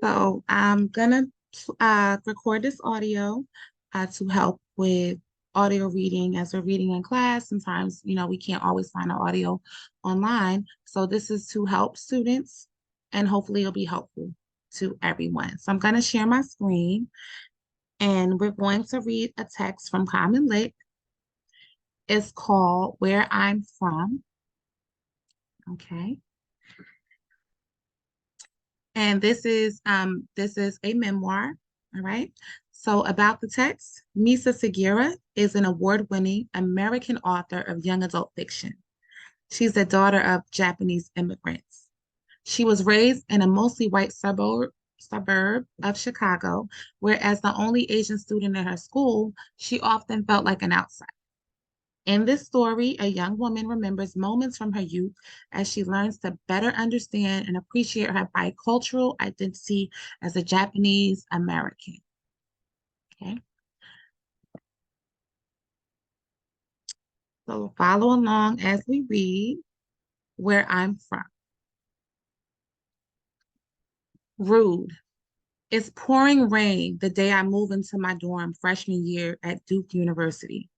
So I'm gonna record this audio to help with audio reading as we're reading in class. Sometimes, we can't always find the audio online. So this is to help students and hopefully it'll be helpful to everyone. So I'm gonna share my screen and we're going to read a text from Common Lit. It's called Where I'm From. Okay. And this is a memoir. All right. So about the text, Misa Segura is an award-winning American author of young adult fiction. She's the daughter of Japanese immigrants. She was raised in a mostly white suburb of Chicago, where as the only Asian student in her school, she often felt like an outsider. In this story, a young woman remembers moments from her youth as she learns to better understand and appreciate her bicultural identity as a Japanese American. Okay, so follow along as we read Where I'm From. Rude. It's pouring rain the day I move into my dorm freshman year at Duke University.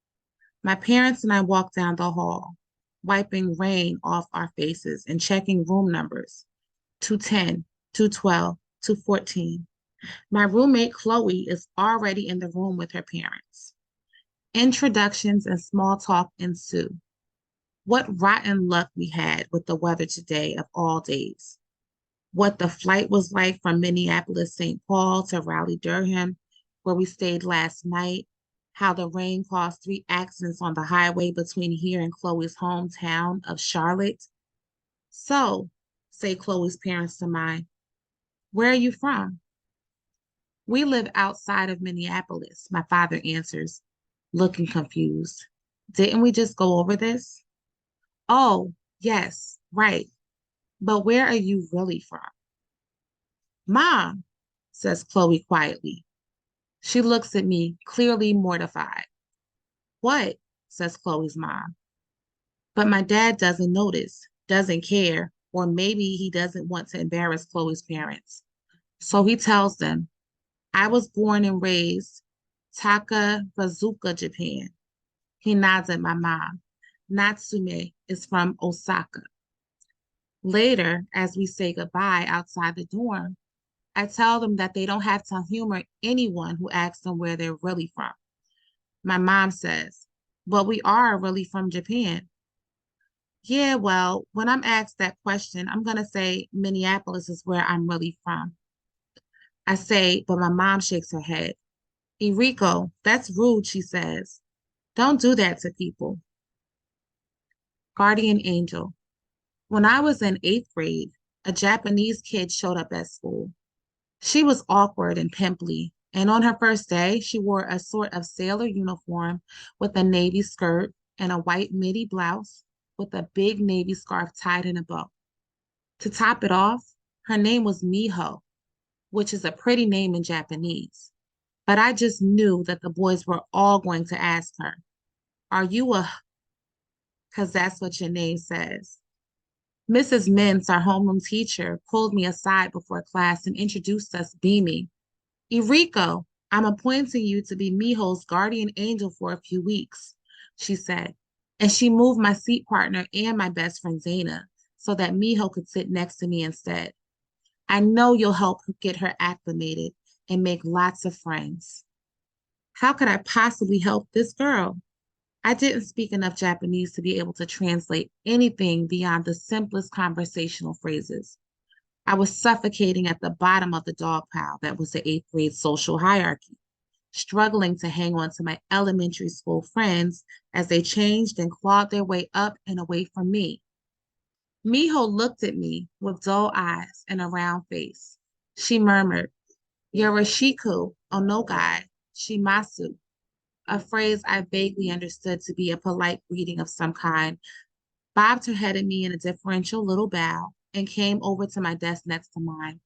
My parents and I walk down the hall, wiping rain off our faces and checking room numbers 210, 212, 214. My roommate Chloe is already in the room with her parents. Introductions and small talk ensue. What rotten luck we had with the weather today of all days. What the flight was like from Minneapolis, St. Paul to Raleigh, Durham, where we stayed last night. How the rain caused three accidents on the highway between here and Chloe's hometown of Charlotte. So, say Chloe's parents to mine, where are you from? We live outside of Minneapolis, my father answers, looking confused. Didn't we just go over this? Oh, yes, right. But where are you really from? Mom, says Chloe quietly. She looks at me, clearly mortified. What? Says Chloe's mom. But my dad doesn't notice, doesn't care, or maybe he doesn't want to embarrass Chloe's parents. So he tells them, I was born and raised Takabazuka, Japan. He nods at my mom. Natsume is from Osaka. Later, as we say goodbye outside the dorm, I tell them that they don't have to humor anyone who asks them where they're really from. My mom says, but we are really from Japan. Yeah, well, when I'm asked that question, I'm going to say Minneapolis is where I'm really from. I say, but my mom shakes her head. Eriko, that's rude, she says. Don't do that to people. Guardian angel. When I was in eighth grade, a Japanese kid showed up at school. She was awkward and pimply, and on her first day, she wore a sort of sailor uniform with a navy skirt and a white midi blouse with a big navy scarf tied in a bow. To top it off, her name was Miho, which is a pretty name in Japanese. But I just knew that the boys were all going to ask her, are you a, because that's what your name says. Mrs. Mintz, our homeroom teacher, pulled me aside before class and introduced us, beaming. Eriko, I'm appointing you to be Miho's guardian angel for a few weeks, she said. And she moved my seat partner and my best friend Zaina so that Miho could sit next to me instead. I know you'll help get her acclimated and make lots of friends. How could I possibly help this girl? I didn't speak enough Japanese to be able to translate anything beyond the simplest conversational phrases. I was suffocating at the bottom of the dog pile that was the eighth grade social hierarchy, struggling to hang on to my elementary school friends as they changed and clawed their way up and away from me. Miho looked at me with dull eyes and a round face. She murmured, Yoroshiku onogai shimasu, a phrase I vaguely understood to be a polite greeting of some kind, bobbed her head at me in a deferential little bow, and came over to my desk next to mine.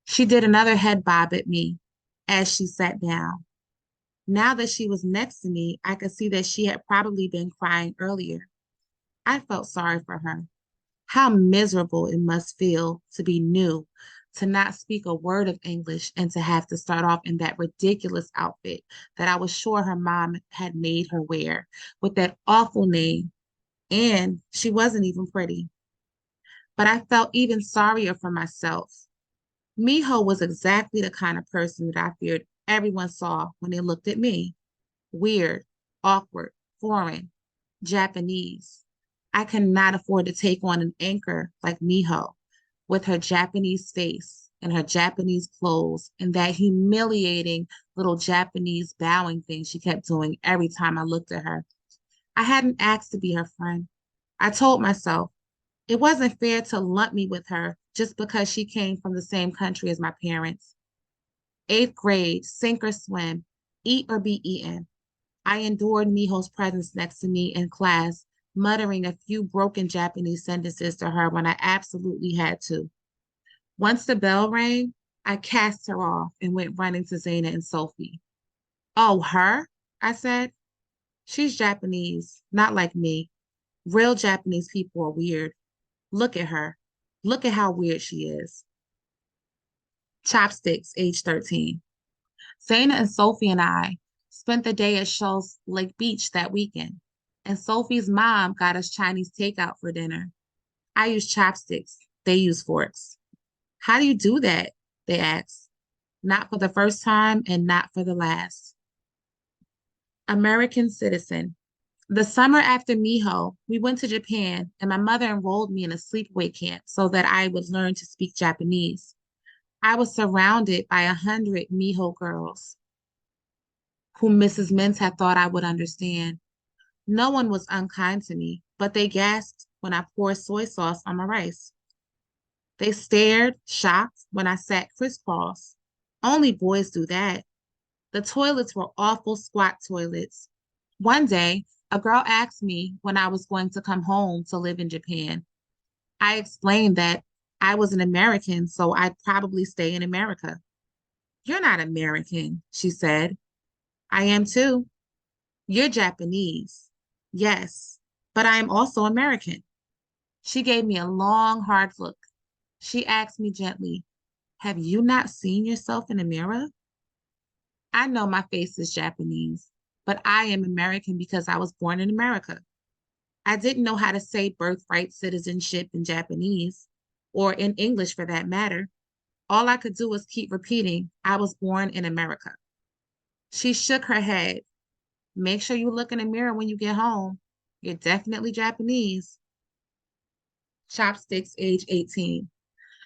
She did another head bob at me as she sat down. Now that she was next to me, I could see that she had probably been crying earlier. I felt sorry for her. How miserable it must feel to be new, to not speak a word of English and to have to start off in that ridiculous outfit that I was sure her mom had made her wear with that awful name. And she wasn't even pretty. But I felt even sorrier for myself. Miho was exactly the kind of person that I feared everyone saw when they looked at me. Weird, awkward, foreign, Japanese. I cannot afford to take on an anchor like Miho with her Japanese face and her Japanese clothes and that humiliating little Japanese bowing thing she kept doing every time I looked at her. I hadn't asked to be her friend. I told myself it wasn't fair to lump me with her just because she came from the same country as my parents. Eighth grade, sink or swim, eat or be eaten. I endured Miho's presence next to me in class, muttering a few broken Japanese sentences to her when I absolutely had to. Once the bell rang, I cast her off and went running to Zaina and Sophie. Oh, her? I said. She's Japanese, not like me. Real Japanese people are weird. Look at her. Look at how weird she is. Chopsticks, age 13. Zaina and Sophie and I spent the day at Shoals Lake Beach that weekend, and Sophie's mom got us Chinese takeout for dinner. I use chopsticks. They use forks. How do you do that? They asked. Not for the first time and not for the last. American citizen. The summer after Miho, we went to Japan and my mother enrolled me in a sleepaway camp so that I would learn to speak Japanese. I was surrounded by 100 Miho girls whom Mrs. Mintz had thought I would understand. No one was unkind to me, but they gasped when I poured soy sauce on my rice. They stared, shocked, when I sat crisscross. Only boys do that. The toilets were awful squat toilets. One day, a girl asked me when I was going to come home to live in Japan. I explained that I was an American, so I'd probably stay in America. You're not American, she said. I am too. You're Japanese. Yes, but I am also American. She gave me a long, hard look. She asked me gently, have you not seen yourself in a mirror? I know my face is Japanese, but I am American because I was born in America. I didn't know how to say birthright citizenship in Japanese, or in English for that matter. All I could do was keep repeating, I was born in America. She shook her head. Make sure you look in the mirror when you get home. You're definitely Japanese. Chopsticks, age 18.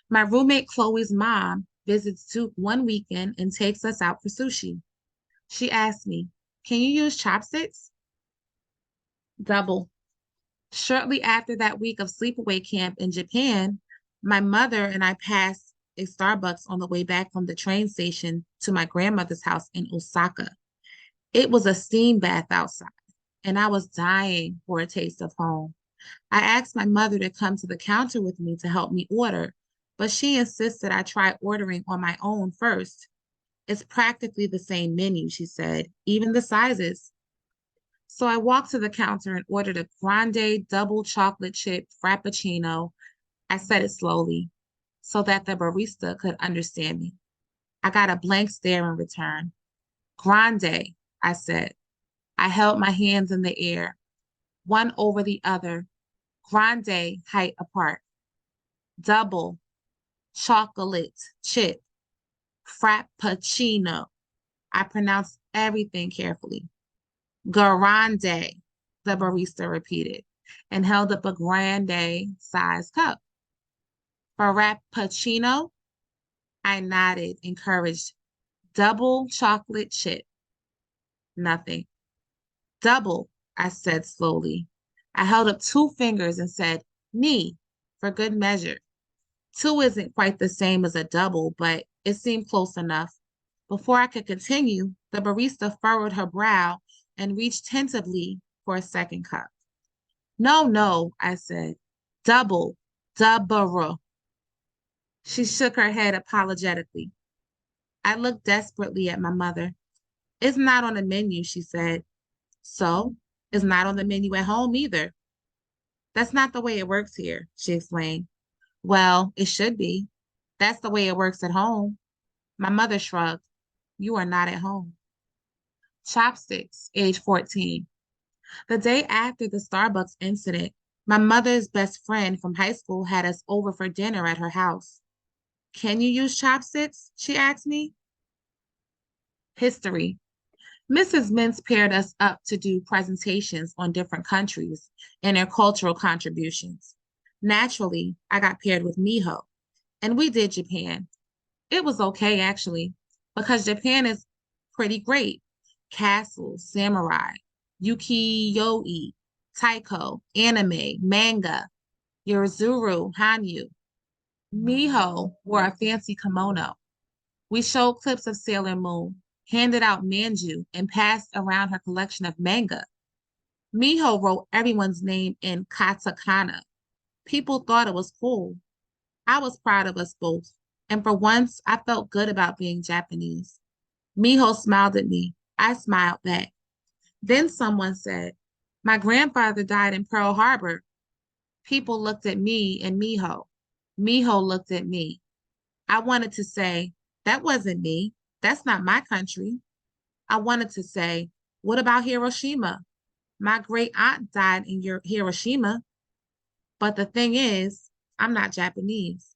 My roommate Chloe's mom visits Duke one weekend and takes us out for sushi. She asked me, can you use chopsticks? Double. Shortly after that week of sleepaway camp in Japan, my mother and I passed a Starbucks on the way back from the train station to my grandmother's house in Osaka. It was a steam bath outside, and I was dying for a taste of home. I asked my mother to come to the counter with me to help me order, but she insisted I try ordering on my own first. It's practically the same menu, she said, even the sizes. So I walked to the counter and ordered a grande double chocolate chip frappuccino. I said it slowly so that the barista could understand me. I got a blank stare in return. Grande, I said. I held my hands in the air, one over the other, grande height apart. Double chocolate chip frappuccino. I pronounced everything carefully. Grande, the barista repeated, and held up a grande size cup. Frappuccino, I nodded, encouraged. Double chocolate chip. Nothing. Double, I said slowly. I held up two fingers and said, "Ni," for good measure. Two isn't quite the same as a double, but it seemed close enough. Before I could continue, the barista furrowed her brow and reached tentatively for a second cup. No, no, I said. Double, double. She shook her head apologetically. I looked desperately at my mother. It's not on the menu, she said. So, it's not on the menu at home either. That's not the way it works here, she explained. Well, it should be. That's the way it works at home. My mother shrugged. You are not at home. Chopsticks, age 14. The day after the Starbucks incident, my mother's best friend from high school had us over for dinner at her house. Can you use chopsticks? She asked me. History. Mrs. Mintz paired us up to do presentations on different countries and their cultural contributions. Naturally, I got paired with Miho, and we did Japan. It was okay, actually, because Japan is pretty great. Castles, samurai, ukiyo-e, taiko, anime, manga, Yuzuru, Hanyu. Miho wore a fancy kimono. We showed clips of Sailor Moon, handed out manju, and passed around her collection of manga. Miho wrote everyone's name in katakana. People thought it was cool. I was proud of us both, and for once, I felt good about being Japanese. Miho smiled at me. I smiled back. Then someone said, my grandfather died in Pearl Harbor. People looked at me and Miho. Miho looked at me. I wanted to say, that wasn't me. That's not my country. I wanted to say, what about Hiroshima? My great aunt died in Hiroshima. But the thing is, I'm not Japanese.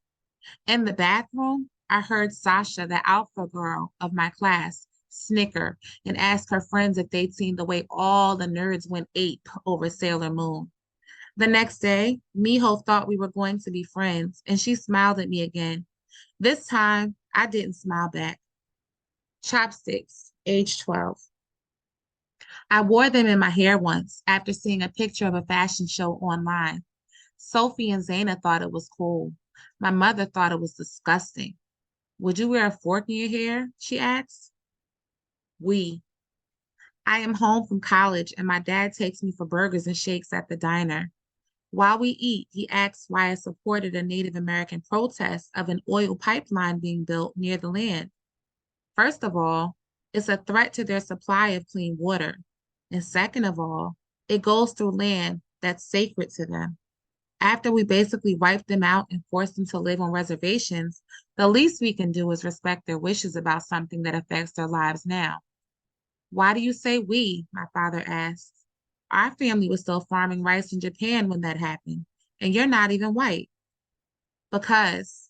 In the bathroom, I heard Sasha, the alpha girl of my class, snicker and ask her friends if they'd seen the way all the nerds went ape over Sailor Moon. The next day, Miho thought we were going to be friends, and she smiled at me again. This time, I didn't smile back. Chopsticks, age 12. I wore them in my hair once after seeing a picture of a fashion show online. Sophie and Zaina thought it was cool. My mother thought it was disgusting. Would you wear a fork in your hair? She asked. We. I am home from college and my dad takes me for burgers and shakes at the diner. While we eat, he asks why I supported a Native American protest of an oil pipeline being built near the land. First of all, it's a threat to their supply of clean water. And second of all, it goes through land that's sacred to them. After we basically wipe them out and force them to live on reservations, the least we can do is respect their wishes about something that affects their lives now. Why do you say we? My father asked. Our family was still farming rice in Japan when that happened, and you're not even white. Because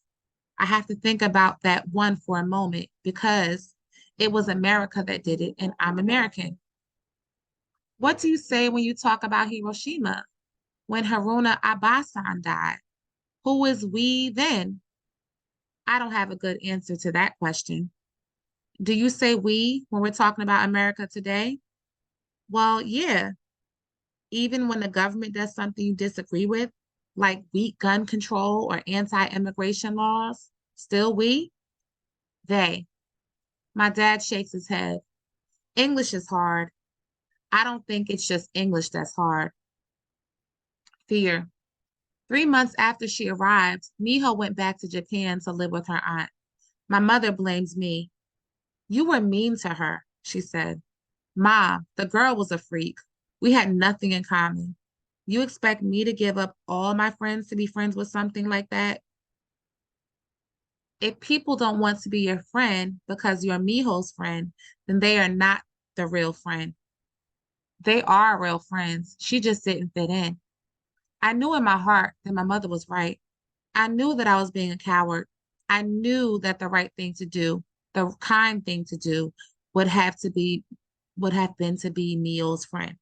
I have to think about that one for a moment, because it was America that did it, and I'm American. What do you say when you talk about Hiroshima? When Haruna Abasan died? Who is we then? I don't have a good answer to that question. Do you say we when we're talking about America today? Well, yeah, even when the government does something you disagree with, like weak gun control or anti-immigration laws, still we, they. My dad shakes his head. English is hard. I don't think it's just English that's hard. Fear. 3 months after she arrived, Miho went back to Japan to live with her aunt. My mother blames me. You were mean to her, she said. Ma, the girl was a freak. We had nothing in common. You expect me to give up all my friends to be friends with something like that? If people don't want to be your friend because you're Miho's friend, then they are not the real friend. They are real friends. She just didn't fit in. I knew in my heart that my mother was right. I knew that I was being a coward. I knew that the right thing to do, the kind thing to do, would have to be would have been to be Mio's friend.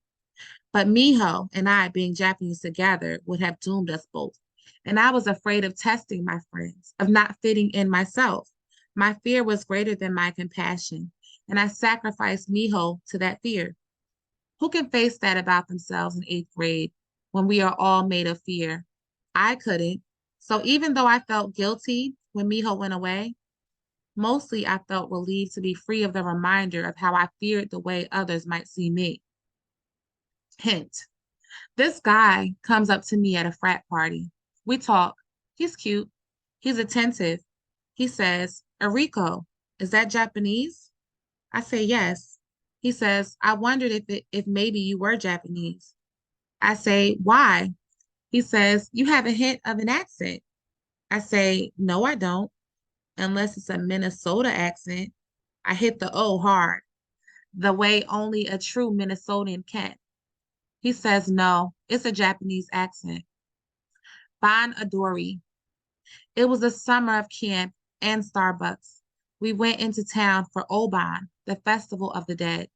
But Miho and I being Japanese together would have doomed us both. And I was afraid of testing my friends, of not fitting in myself. My fear was greater than my compassion, and I sacrificed Miho to that fear. Who can face that about themselves in eighth grade when we are all made of fear? I couldn't. So even though I felt guilty when Miho went away, mostly I felt relieved to be free of the reminder of how I feared the way others might see me. Hint. This guy comes up to me at a frat party. We talk. He's cute. He's attentive. He says, Eriko, is that Japanese? I say yes. He says, I wondered if maybe you were Japanese. I say, why? He says, you have a hint of an accent. I say, no, I don't. unless it's a Minnesota accent. I hit the O hard, the way only a true Minnesotan can. He says, no, it's a Japanese accent. Bon Adori. It was the summer of camp and Starbucks. We went into town for Oban, the Festival of the Dead,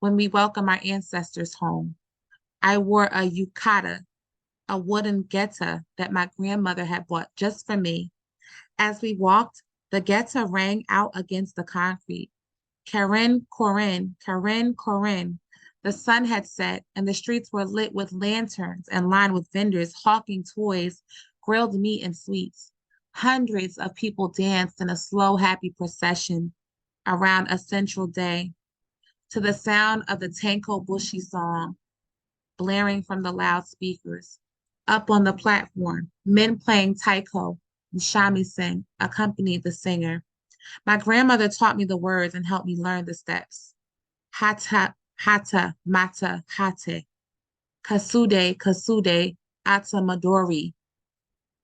when we welcomed our ancestors home. I wore a yukata, a wooden geta that my grandmother had bought just for me. As we walked, the geta rang out against the concrete. Karen Corinne, Karen Corinne. The sun had set, and the streets were lit with lanterns and lined with vendors hawking toys, grilled meat, and sweets. Hundreds of people danced in a slow, happy procession around a central day to the sound of the Tanko Bushi song blaring from the loudspeakers. Up on the platform, men playing taiko and shamisen accompanied the singer. My grandmother taught me the words and helped me learn the steps. Hata, hata, mata, hate. Kasude, kasude, ata madori.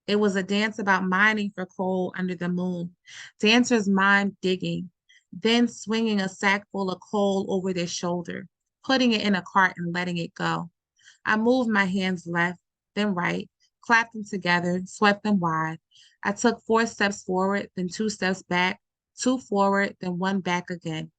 It was a dance about mining for coal under the moon. Dancers mined digging, then swinging a sack full of coal over their shoulder, putting it in a cart and letting it go. I moved my hands left, then right, clapped them together, swept them wide. I took 4 steps forward, then 2 steps back, 2 forward, then one back again.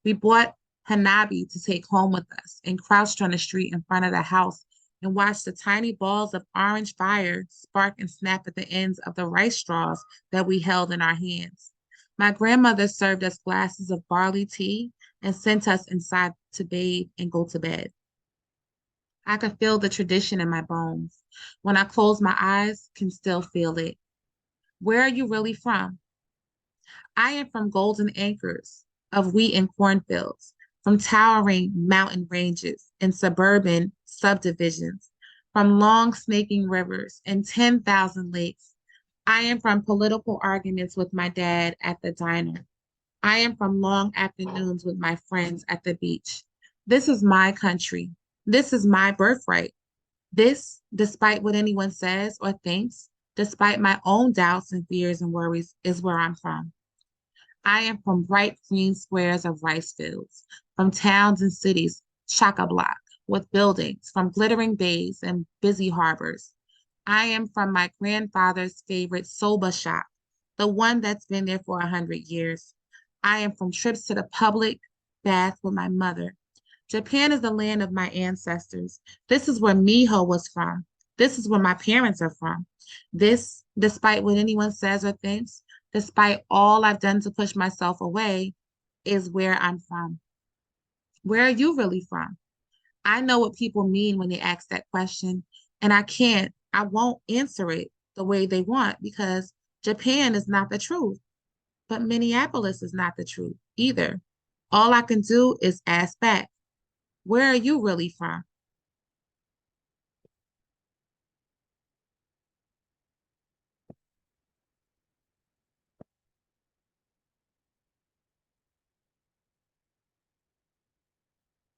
We bought Hanabi to take home with us and crouched on the street in front of the house and watched the tiny balls of orange fire spark and snap at the ends of the rice straws that we held in our hands. My grandmother served us glasses of barley tea and sent us inside to bathe and go to bed. I could feel the tradition in my bones. When I close my eyes, can still feel it. Where are you really from? I am from golden acres of wheat and cornfields, from towering mountain ranges and suburban subdivisions, from long snaking rivers and 10,000 lakes. I am from political arguments with my dad at the diner. I am from long afternoons with my friends at the beach. This is my country. This is my birthright. This, despite what anyone says or thinks, despite my own doubts and fears and worries, is where I'm from. I am from bright green squares of rice fields, from towns and cities chock-a-block with buildings, from glittering bays and busy harbors. I am from my grandfather's favorite soba shop, the one that's been there for 100 years. I am from trips to the public bath with my mother. Japan is the land of my ancestors. This is where Miho was from. This is where my parents are from. This, despite what anyone says or thinks, despite all I've done to push myself away, is where I'm from. Where are you really from? I know what people mean when they ask that question, and I won't answer it the way they want because Japan is not the truth, but Minneapolis is not the truth either. All I can do is ask back, where are you really from?